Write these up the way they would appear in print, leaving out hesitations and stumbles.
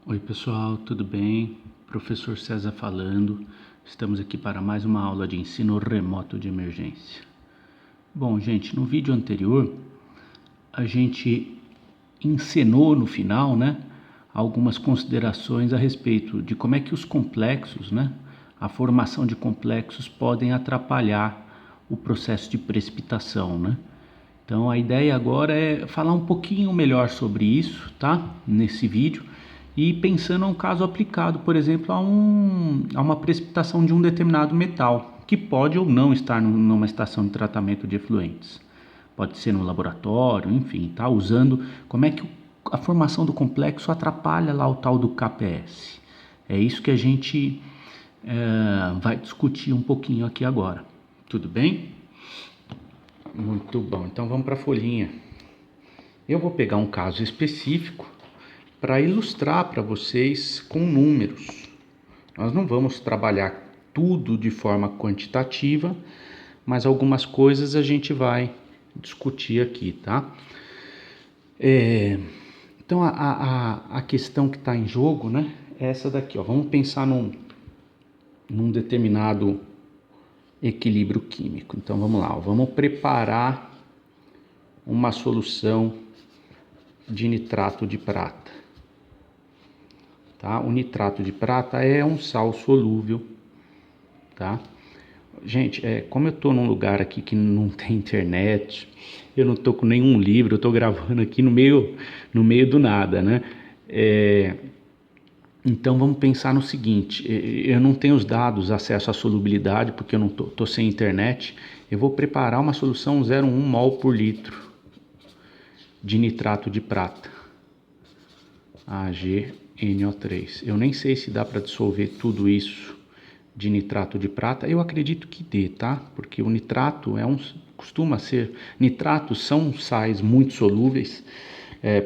Oi pessoal, tudo bem? Professor César falando. Estamos aqui para mais uma aula de ensino remoto de emergência. Bom, gente, no vídeo anterior a gente encenou no final, algumas considerações a respeito de como é que os complexos, a formação de complexos podem atrapalhar o processo de precipitação, Então a ideia agora é falar um pouquinho melhor sobre isso, tá? Nesse vídeo e pensando a um caso aplicado, por exemplo, a uma precipitação de um determinado metal, que pode ou não estar numa estação de tratamento de efluentes. Pode ser no laboratório, enfim, tá? Usando como é que a formação do complexo atrapalha lá o tal do KPS. É isso que a gente vai discutir um pouquinho aqui agora. Tudo bem? Muito bom, então vamos para a folhinha. Eu vou pegar um caso específico para ilustrar para vocês com números. Nós não vamos trabalhar tudo de forma quantitativa, mas algumas coisas a gente vai discutir aqui, tá? Então a questão que está em jogo, é essa daqui, ó. Vamos pensar num determinado equilíbrio químico. Então vamos lá, ó. Vamos preparar uma solução de nitrato de prata. Tá? O nitrato de prata é um sal solúvel, tá? Gente, como eu estou num lugar aqui que não tem internet, eu não estou com nenhum livro, eu estou gravando aqui no meio do nada, Então vamos pensar no seguinte, eu não tenho os dados, acesso à solubilidade, porque eu não estou sem internet. Eu vou preparar uma solução 0,1 mol por litro de nitrato de prata, AgNO3. Eu nem sei se dá para dissolver tudo isso de nitrato de prata. Eu acredito que dê, tá? Porque o nitrato costuma ser... Nitratos são sais muito solúveis.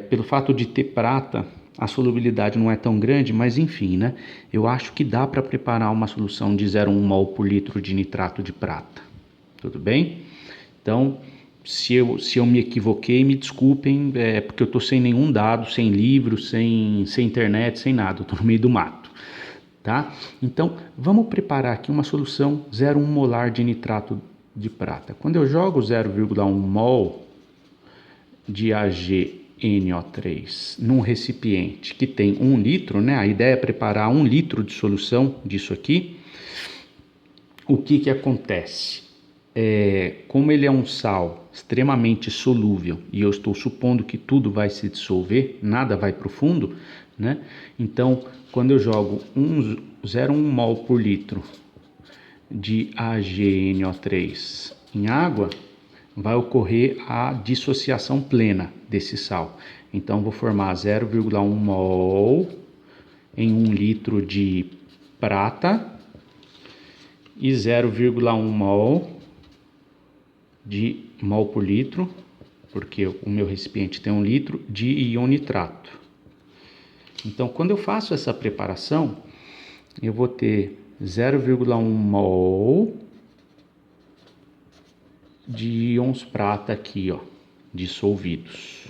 Pelo fato de ter prata, a solubilidade não é tão grande, mas enfim, Eu acho que dá para preparar uma solução de 0,1 mol por litro de nitrato de prata. Tudo bem? Então, se eu me equivoquei, me desculpem, porque eu estou sem nenhum dado, sem livro, sem internet, sem nada. Eu estou no meio do mato, tá? Então, vamos preparar aqui uma solução 0,1 molar de nitrato de prata. Quando eu jogo 0,1 mol de AgNO3 num recipiente que tem 1 litro, A ideia é preparar 1 litro de solução disso aqui. O que acontece? Como ele é um sal extremamente solúvel e eu estou supondo que tudo vai se dissolver, nada vai para o fundo, Então, quando eu jogo 0,1 mol por litro de AgNO3 em água, vai ocorrer a dissociação plena desse sal. Então, vou formar 0,1 mol em 1 litro de prata e 0,1 mol por litro, porque o meu recipiente tem 1 litro, de íon nitrato. Então, quando eu faço essa preparação, eu vou ter 0,1 mol de íons prata aqui, ó, dissolvidos.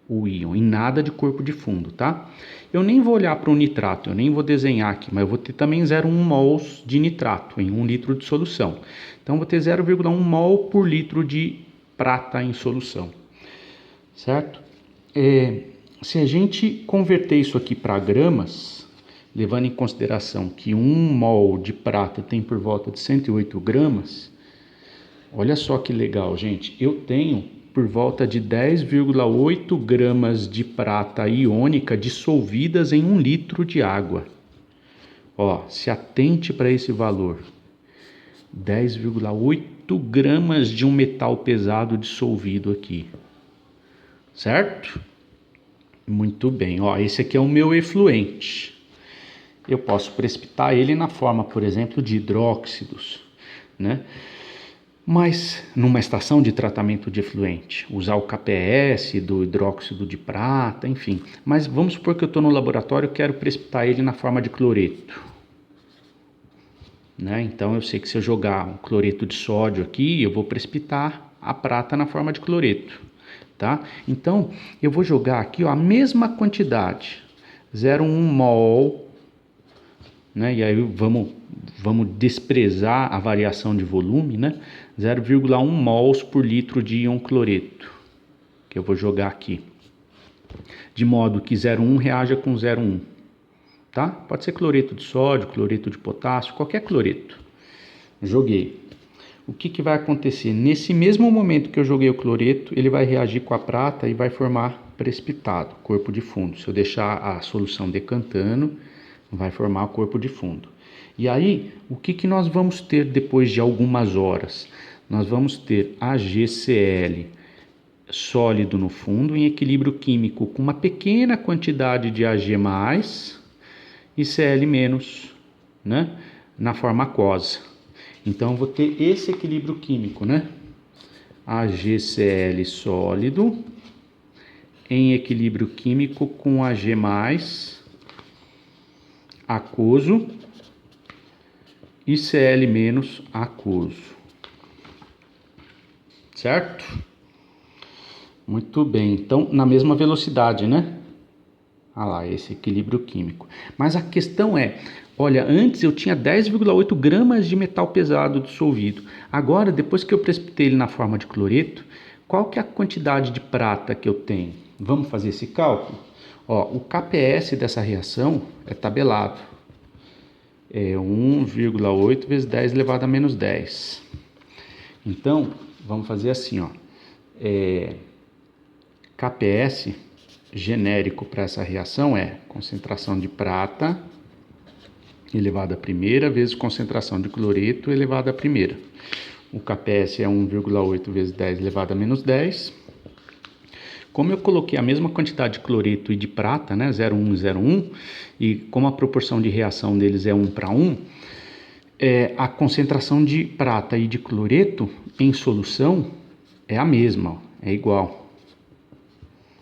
O íon, e nada de corpo de fundo, tá? Eu nem vou olhar para o nitrato, eu nem vou desenhar aqui, mas eu vou ter também 0,1 mols de nitrato em 1 litro de solução. Então, eu vou ter 0,1 mol por litro de prata em solução, certo? Se a gente converter isso aqui para gramas, levando em consideração que 1 mol de prata tem por volta de 108 gramas, olha só que legal, gente. Eu tenho por volta de 10,8 gramas de prata iônica dissolvidas em 1 litro de água. Ó, se atente para esse valor. 10,8 gramas de um metal pesado dissolvido aqui. Certo? Muito bem. Ó, esse aqui é o meu efluente. Eu posso precipitar ele na forma, por exemplo, de hidróxidos, Mas numa estação de tratamento de efluente, usar o KPS do hidróxido de prata, enfim. Mas vamos supor que eu estou no laboratório e quero precipitar ele na forma de cloreto. Então eu sei que se eu jogar um cloreto de sódio aqui, eu vou precipitar a prata na forma de cloreto. Tá? Então eu vou jogar aqui, ó, a mesma quantidade, 0,1 mol, né? E aí vamos desprezar a variação de volume, né? 0,1 mols por litro de íon cloreto, que eu vou jogar aqui. De modo que 0,1 reaja com 0,1, tá? Pode ser cloreto de sódio, cloreto de potássio, qualquer cloreto. Joguei. O que vai acontecer? Nesse mesmo momento que eu joguei o cloreto, ele vai reagir com a prata e vai formar precipitado, corpo de fundo. Se eu deixar a solução decantando, vai formar o corpo de fundo. E aí, o que nós vamos ter depois de algumas horas? Nós vamos ter AgCl sólido no fundo em equilíbrio químico com uma pequena quantidade de Ag+, e Cl-, né, na forma aquosa. Então, eu vou ter esse equilíbrio químico, né? AgCl sólido em equilíbrio químico com Ag+, aquoso, e Cl- aquoso. Certo? Muito bem. Então, na mesma velocidade, né? Ah lá, esse equilíbrio químico. Mas a questão é, olha, antes eu tinha 10,8 gramas de metal pesado dissolvido. Agora, depois que eu precipitei ele na forma de cloreto, qual que é a quantidade de prata que eu tenho? Vamos fazer esse cálculo? Ó, o KPS dessa reação é tabelado. É 1,8 vezes 10 elevado a menos 10. Então, vamos fazer assim, ó. KPS genérico para essa reação é concentração de prata elevado à primeira vezes concentração de cloreto elevado à primeira. O KPS é 1,8 vezes 10 elevado a menos 10. Como eu coloquei a mesma quantidade de cloreto e de prata, né, 0,1 e 0,1, e como a proporção de reação deles é 1 para 1, a concentração de prata e de cloreto em solução é a mesma, é igual.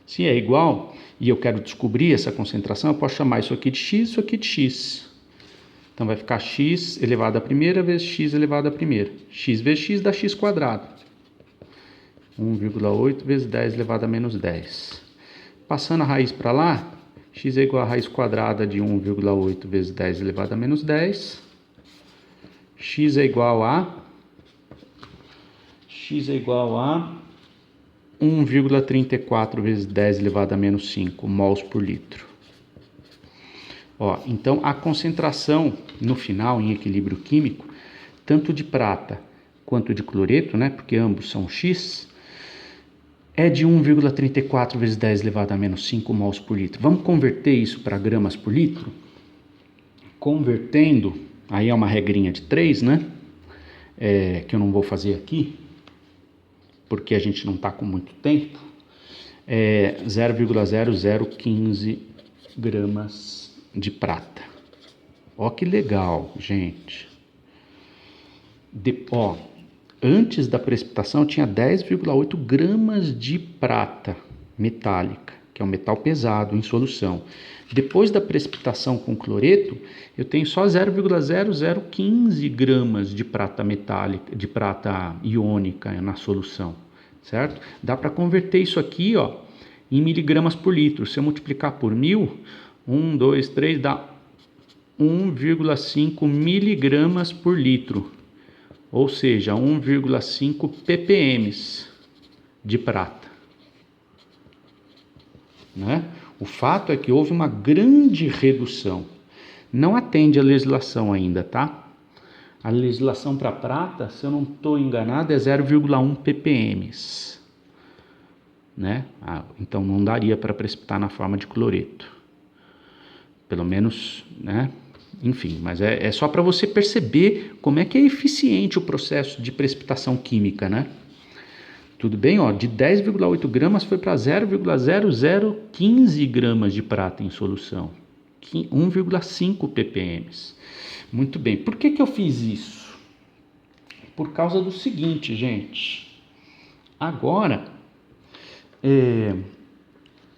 Se é igual e eu quero descobrir essa concentração, eu posso chamar isso aqui de x, isso aqui de x. Então vai ficar x elevado à primeira vezes x elevado à primeira. X vezes x dá x quadrado. 1,8 vezes 10 elevado a menos 10. Passando a raiz para lá, x é igual a raiz quadrada de 1,8 vezes 10 elevado a menos 10. X é igual a 1,34 vezes 10 elevado a menos 5 mols por litro. Ó, então, a concentração no final, em equilíbrio químico, tanto de prata quanto de cloreto, né, porque ambos são X, é de 1,34 vezes 10 elevado a menos 5 mols por litro. Vamos converter isso para gramas por litro? Convertendo, aí é uma regrinha de 3, né, que eu não vou fazer aqui, porque a gente não está com muito tempo, 0,0015 gramas de prata. Ó que legal, gente. Antes da precipitação tinha 10,8 gramas de prata metálica, que é um metal pesado em solução. Depois da precipitação com cloreto, eu tenho só 0,0015 gramas de prata metálica, de prata iônica na solução, certo? Dá para converter isso aqui, ó, em miligramas por litro. Se eu multiplicar por 1000, 1, 2, 3, dá 1,5 miligramas por litro, ou seja, 1,5 ppm de prata, né? O fato é que houve uma grande redução. Não atende a legislação ainda, tá? A legislação para prata, se eu não estou enganado, é 0,1 ppm, né? Então não daria para precipitar na forma de cloreto. Pelo menos, né? Enfim, mas é só para você perceber como é que é eficiente o processo de precipitação química, né? Tudo bem, ó, de 10,8 gramas foi para 0,0015 gramas de prata em solução, 1,5 ppm. Muito bem, por que eu fiz isso? Por causa do seguinte, gente. Agora,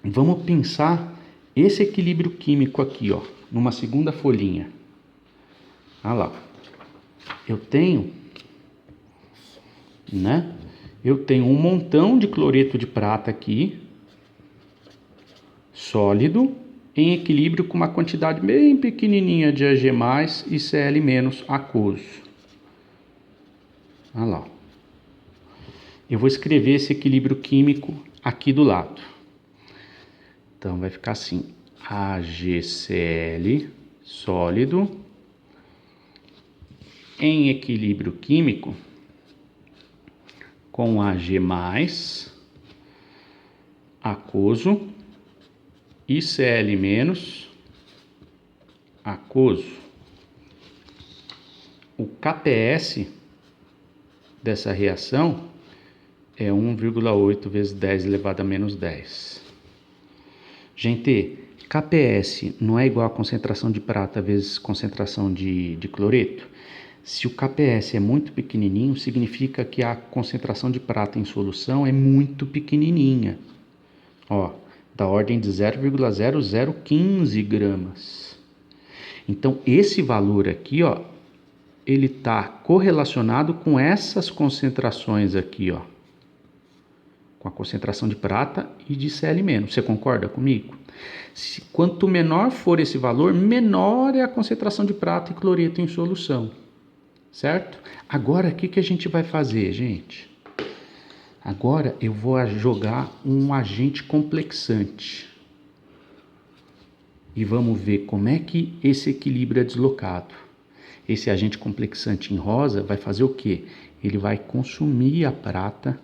vamos pensar esse equilíbrio químico aqui, ó, numa segunda folhinha. Olha lá, eu tenho um montão de cloreto de prata aqui, sólido, em equilíbrio com uma quantidade bem pequenininha de Ag+, e Cl- aquoso. Olha lá. Eu vou escrever esse equilíbrio químico aqui do lado. Então vai ficar assim: AgCl sólido em equilíbrio químico com Ag+, aquoso, e Cl- aquoso. O KPS dessa reação é 1,8 vezes 10 elevado a menos 10. Gente, KPS não é igual a concentração de prata vezes concentração de cloreto? Se o KPS é muito pequenininho, significa que a concentração de prata em solução é muito pequenininha. Ó, da ordem de 0,0015 gramas. Então, esse valor aqui, ó, ele está correlacionado com essas concentrações aqui, ó. Com a concentração de prata e de Cl-. Você concorda comigo? Quanto menor for esse valor, menor é a concentração de prata e cloreto em solução. Certo? Agora, o que a gente vai fazer, gente? Agora eu vou jogar um agente complexante. E vamos ver como é que esse equilíbrio é deslocado. Esse agente complexante em rosa vai fazer o quê? Ele vai consumir a prata,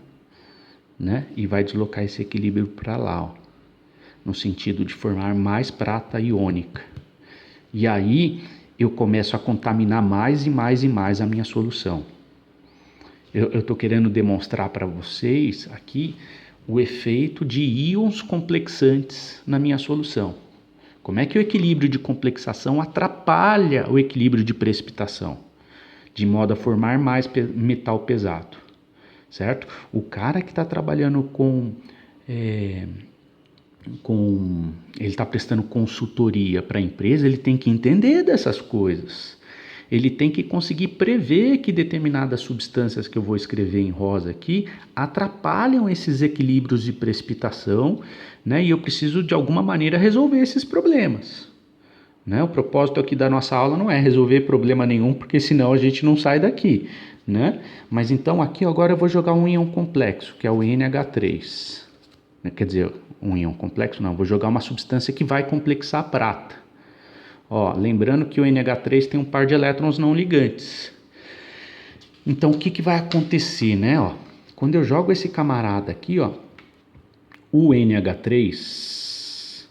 né? E vai deslocar esse equilíbrio para lá, ó, no sentido de formar mais prata iônica. E aí eu começo a contaminar mais e mais e mais a minha solução. Eu estou querendo demonstrar para vocês aqui o efeito de íons complexantes na minha solução. Como é que o equilíbrio de complexação atrapalha o equilíbrio de precipitação, de modo a formar mais metal pesado, certo? O cara que está trabalhando ele está prestando consultoria para a empresa, ele tem que entender dessas coisas. Ele tem que conseguir prever que determinadas substâncias que eu vou escrever em rosa aqui atrapalham esses equilíbrios de precipitação, né? E eu preciso de alguma maneira resolver esses problemas, né? O propósito aqui da nossa aula não é resolver problema nenhum, porque senão a gente não sai daqui, né? Mas então aqui agora eu vou jogar um íon complexo, que é o NH3. Quer dizer, um íon complexo não, vou jogar uma substância que vai complexar a prata. Ó, lembrando que o NH3 tem um par de elétrons não ligantes. Então o que vai acontecer, né? Ó, quando eu jogo esse camarada aqui, ó, o NH3,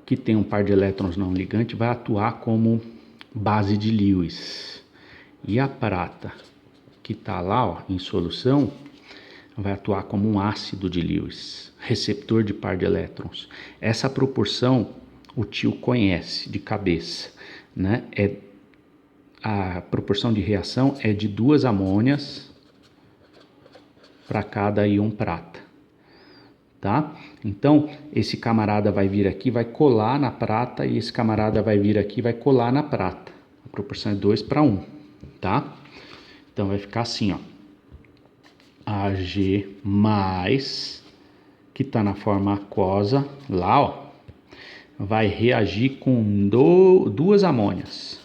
que tem um par de elétrons não ligantes, vai atuar como base de Lewis. E a prata, que está lá, ó, em solução, vai atuar como um ácido de Lewis, receptor de par de elétrons. Essa proporção o tio conhece de cabeça, né? A proporção de reação é de 2 amônias para cada íon prata, tá? Então, esse camarada vai vir aqui, vai colar na prata, e esse camarada vai vir aqui, vai colar na prata. A proporção é 2 para 1, tá? Então, vai ficar assim, ó. Ag+, que está na forma aquosa, lá, ó, vai reagir com 2 amônias,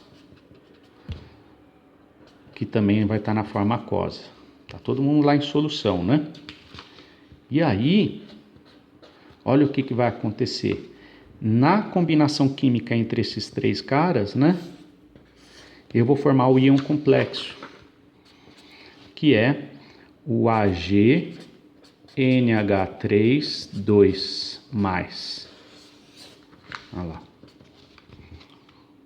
que também vai estar na forma aquosa. Tá todo mundo lá em solução, né? E aí, olha o que vai acontecer. Na combinação química entre esses 3 caras, né? Eu vou formar o íon complexo, que é o AgNH3 2+. Olha lá.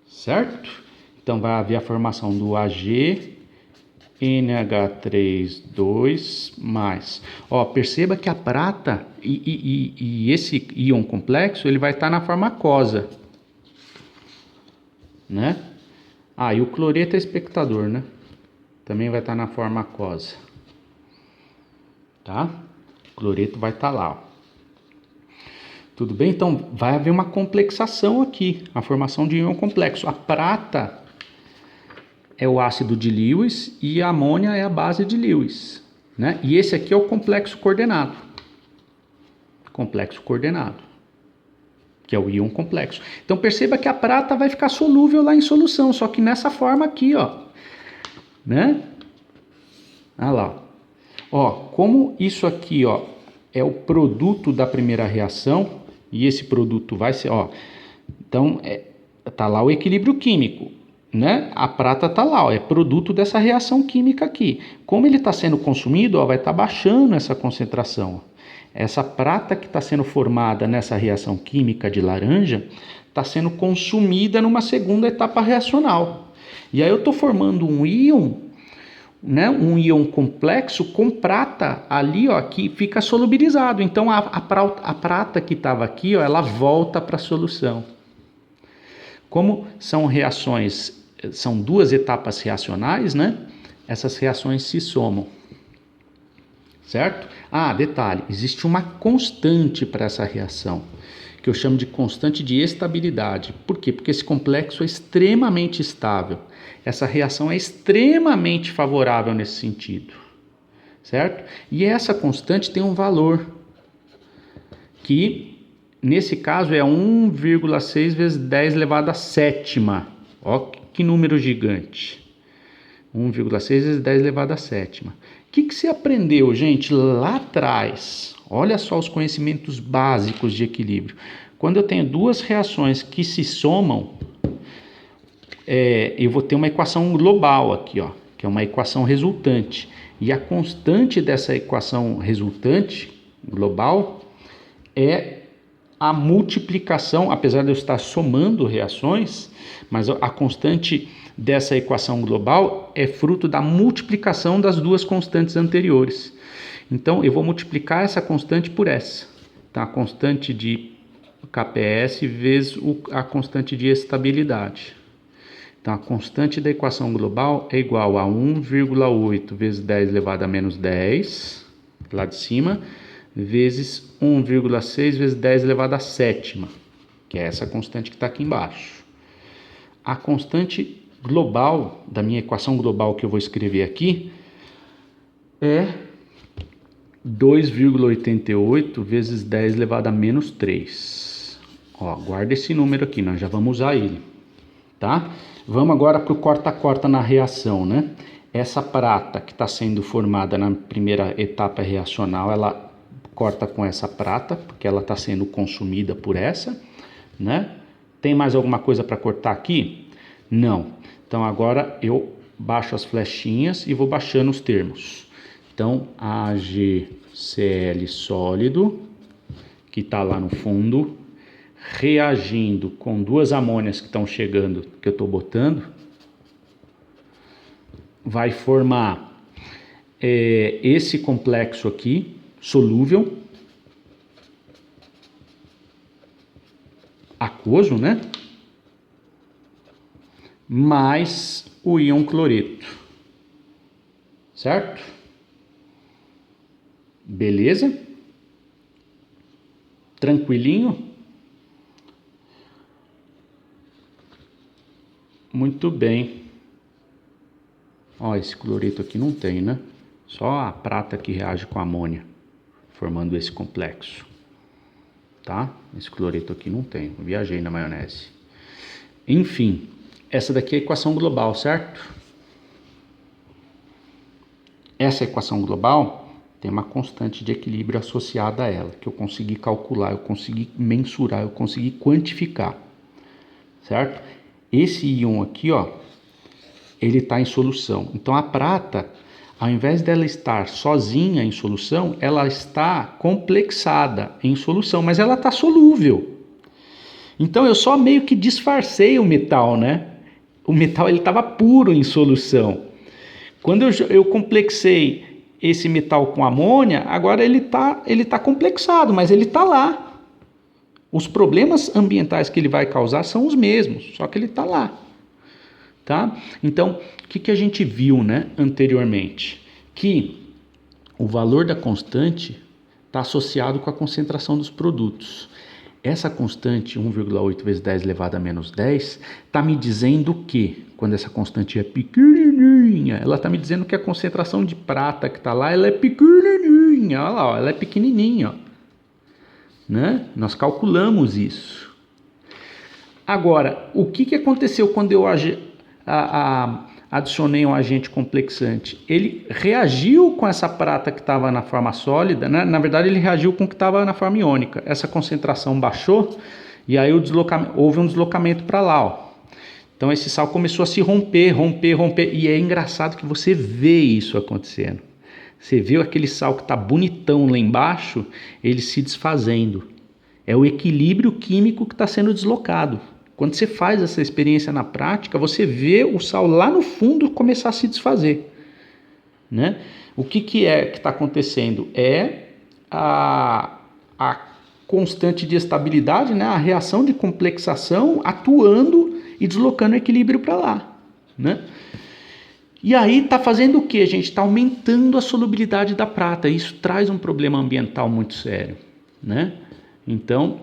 Certo? Então vai haver a formação do AgNH3 2+. Ó, perceba que a prata e esse íon complexo, ele vai estar na forma aquosa, né? Ah, e o cloreto é espectador, né? Também vai estar na forma aquosa, tá? O cloreto vai estar lá, ó. Tudo bem? Então, vai haver uma complexação aqui, a formação de íon complexo. A prata é o ácido de Lewis e a amônia é a base de Lewis, né? E esse aqui é o complexo coordenado. Complexo coordenado. que é o íon complexo. Então perceba que a prata vai ficar solúvel lá em solução, só que nessa forma aqui, ó, né? Olha lá. Ó, como isso aqui, ó, é o produto da primeira reação, e esse produto vai ser, ó, então tá lá o equilíbrio químico, né? A prata tá lá, ó, é produto dessa reação química aqui. Como ele está sendo consumido, ó, vai estar baixando essa concentração. Essa prata que está sendo formada nessa reação química de laranja está sendo consumida numa segunda etapa reacional. E aí eu estou formando um íon, né, um íon complexo com prata ali, ó, que fica solubilizado. Então a prata que estava aqui, ó, ela volta para a solução. Como são reações, são duas etapas reacionais, né? Essas reações se somam. Certo? Ah, detalhe, existe uma constante para essa reação, que eu chamo de constante de estabilidade. Por quê? Porque esse complexo é extremamente estável. Essa reação é extremamente favorável nesse sentido. Certo? E essa constante tem um valor, que nesse caso é 1,6 vezes 10 elevado à sétima. Ó, que número gigante. 1,6 vezes 10 elevado à sétima. O que você aprendeu, gente, lá atrás? Olha só os conhecimentos básicos de equilíbrio. Quando eu tenho duas reações que se somam, eu vou ter uma equação global aqui, ó, que é uma equação resultante. E a constante dessa equação resultante global é a multiplicação, apesar de eu estar somando reações, mas a constante dessa equação global é fruto da multiplicação das duas constantes anteriores. Então, eu vou multiplicar essa constante por essa. Tá? A constante de KPS vezes a constante de estabilidade. Então, a constante da equação global é igual a 1,8 vezes 10 elevado a menos 10, lá de cima, vezes 1,6 vezes 10 elevado à sétima, que é essa constante que está aqui embaixo. A constante global da minha equação global que eu vou escrever aqui é 2,88 vezes 10 elevado a menos 3. Ó, guarda esse número aqui, nós já vamos usar ele, tá? Vamos agora para o corta-corta na reação, né? Essa prata que está sendo formada na primeira etapa reacional, ela corta com essa prata, porque ela está sendo consumida por essa, né? Tem mais alguma coisa para cortar aqui? Não. Então agora eu baixo as flechinhas e vou baixando os termos. Então AgCl sólido, que está lá no fundo, reagindo com duas amônias que estão chegando, que eu estou botando, vai formar esse complexo aqui, solúvel, aquoso, né? Mais o íon cloreto, certo? Beleza? Tranquilinho? Muito bem. Ó, esse cloreto aqui não tem, né? Só a prata que reage com a amônia, formando esse complexo, tá? Esse cloreto aqui não tem, eu viajei na maionese. Enfim, essa daqui é a equação global, certo? Essa equação global tem uma constante de equilíbrio associada a ela, que eu consegui calcular, eu consegui mensurar, eu consegui quantificar, certo? Esse íon aqui, ó, ele está em solução. Então a prata, ao invés dela estar sozinha em solução, ela está complexada em solução, mas ela está solúvel. Então eu só meio que disfarcei o metal, né? O metal ele estava puro em solução. Quando eu complexei esse metal com amônia, agora ele tá complexado, mas ele está lá. Os problemas ambientais que ele vai causar são os mesmos, só que ele está lá. Tá? Então, o que a gente viu, né, anteriormente? Que o valor da constante está associado com a concentração dos produtos. Essa constante, 1,8 vezes 10 elevado a menos 10, está me dizendo que, quando essa constante é pequenininha, ela está me dizendo que a concentração de prata que está lá, ela é pequenininha, olha lá, ó, ela é pequenininha, ó, né? Nós calculamos isso. Agora, o que aconteceu quando eu adicionei um agente complexante? Ele reagiu com essa prata que estava na forma sólida, né? Na verdade ele reagiu com o que estava na forma iônica. Essa concentração baixou e aí houve um deslocamento para lá, ó. Então esse sal começou a se romper, e é engraçado que você vê isso acontecendo. Você viu aquele sal que está bonitão lá embaixo, ele se desfazendo. É o equilíbrio químico que está sendo deslocado. Quando você faz essa experiência na prática, você vê o sal lá no fundo começar a se desfazer, né? O que é que está acontecendo? É a constante de estabilidade, né? A reação de complexação atuando e deslocando o equilíbrio para lá, né? E aí está fazendo o que, gente? Está aumentando a solubilidade da prata. Isso traz um problema ambiental muito sério, né? Então,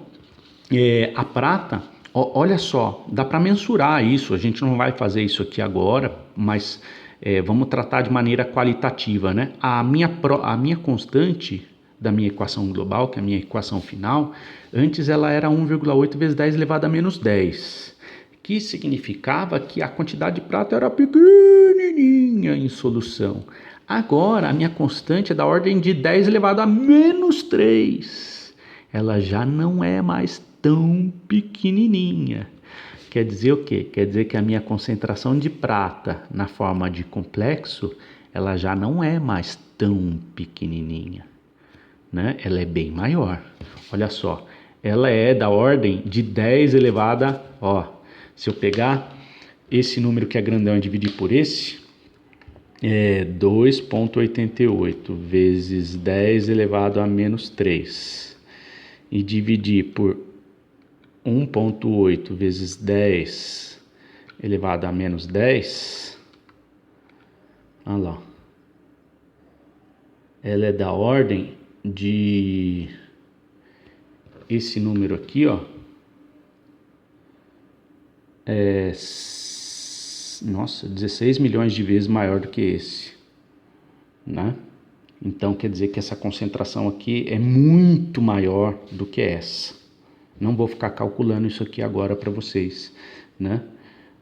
a prata, olha só, dá para mensurar isso. A gente não vai fazer isso aqui agora, mas vamos tratar de maneira qualitativa, né? A minha constante da minha equação global, que é a minha equação final, antes ela era 1,8 vezes 10 elevado a menos 10, que significava que a quantidade de prata era pequenininha em solução. Agora, a minha constante é da ordem de 10 elevado a menos 3. Ela já não é mais tão pequenininha. Quer dizer o quê? Quer dizer que a minha concentração de prata na forma de complexo, ela já não é mais tão pequenininha, né? Ela é bem maior. Olha só, ela é da ordem de 10 elevada, ó, se eu pegar esse número que é grandão e dividir por esse, é 2,88 vezes 10 elevado a menos 3. E dividir por 1,8 vezes 10 elevado a menos 10, olha lá, ela é da ordem de esse número aqui, ó, nossa, 16 milhões de vezes maior do que esse, né? Então quer dizer que essa concentração aqui é muito maior do que essa. Não vou ficar calculando isso aqui agora para vocês, né?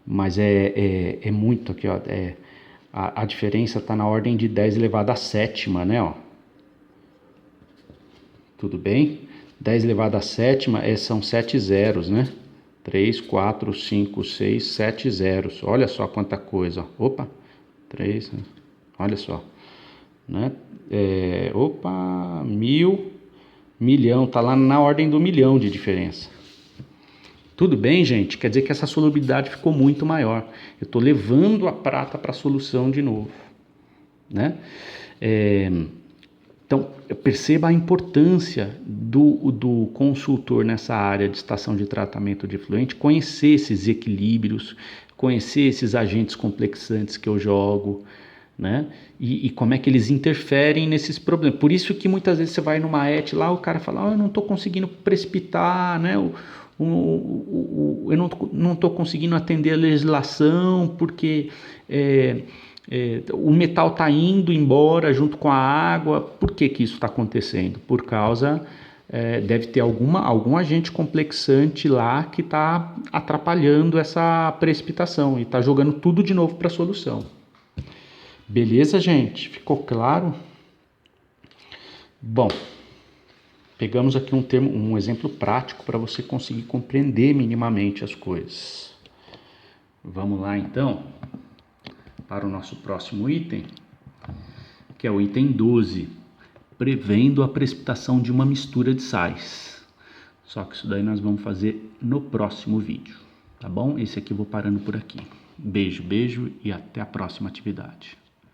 Mas é muito aqui, ó. A diferença está na ordem de 10 elevado a sétima, né? Ó. Tudo bem? 10 elevado a sétima são 7 zeros, né? 3, 4, 5, 6, 7 zeros. Olha só quanta coisa. Ó. Opa, 3, olha só. Né? Milhão, tá lá na ordem do milhão de diferença. Tudo bem, gente? Quer dizer que essa solubilidade ficou muito maior. Eu estou levando a prata para a solução de novo, né? Então, perceba a importância do consultor nessa área de estação de tratamento de efluente, conhecer esses equilíbrios, conhecer esses agentes complexantes que eu jogo, né? E como é que eles interferem nesses problemas. Por isso que muitas vezes você vai numa ET lá, o cara fala, eu não estou conseguindo precipitar, né? Eu não estou conseguindo atender a legislação porque o metal está indo embora junto com a água. Por que isso está acontecendo? Por causa, deve ter algum agente complexante lá que está atrapalhando essa precipitação e está jogando tudo de novo para a solução. Beleza, gente? Ficou claro? Bom, pegamos aqui um exemplo prático para você conseguir compreender minimamente as coisas. Vamos lá, então, para o nosso próximo item, que é o item 12, prevendo a precipitação de uma mistura de sais. Só que isso daí nós vamos fazer no próximo vídeo, tá bom? Esse aqui eu vou parando por aqui. Beijo, beijo e até a próxima atividade.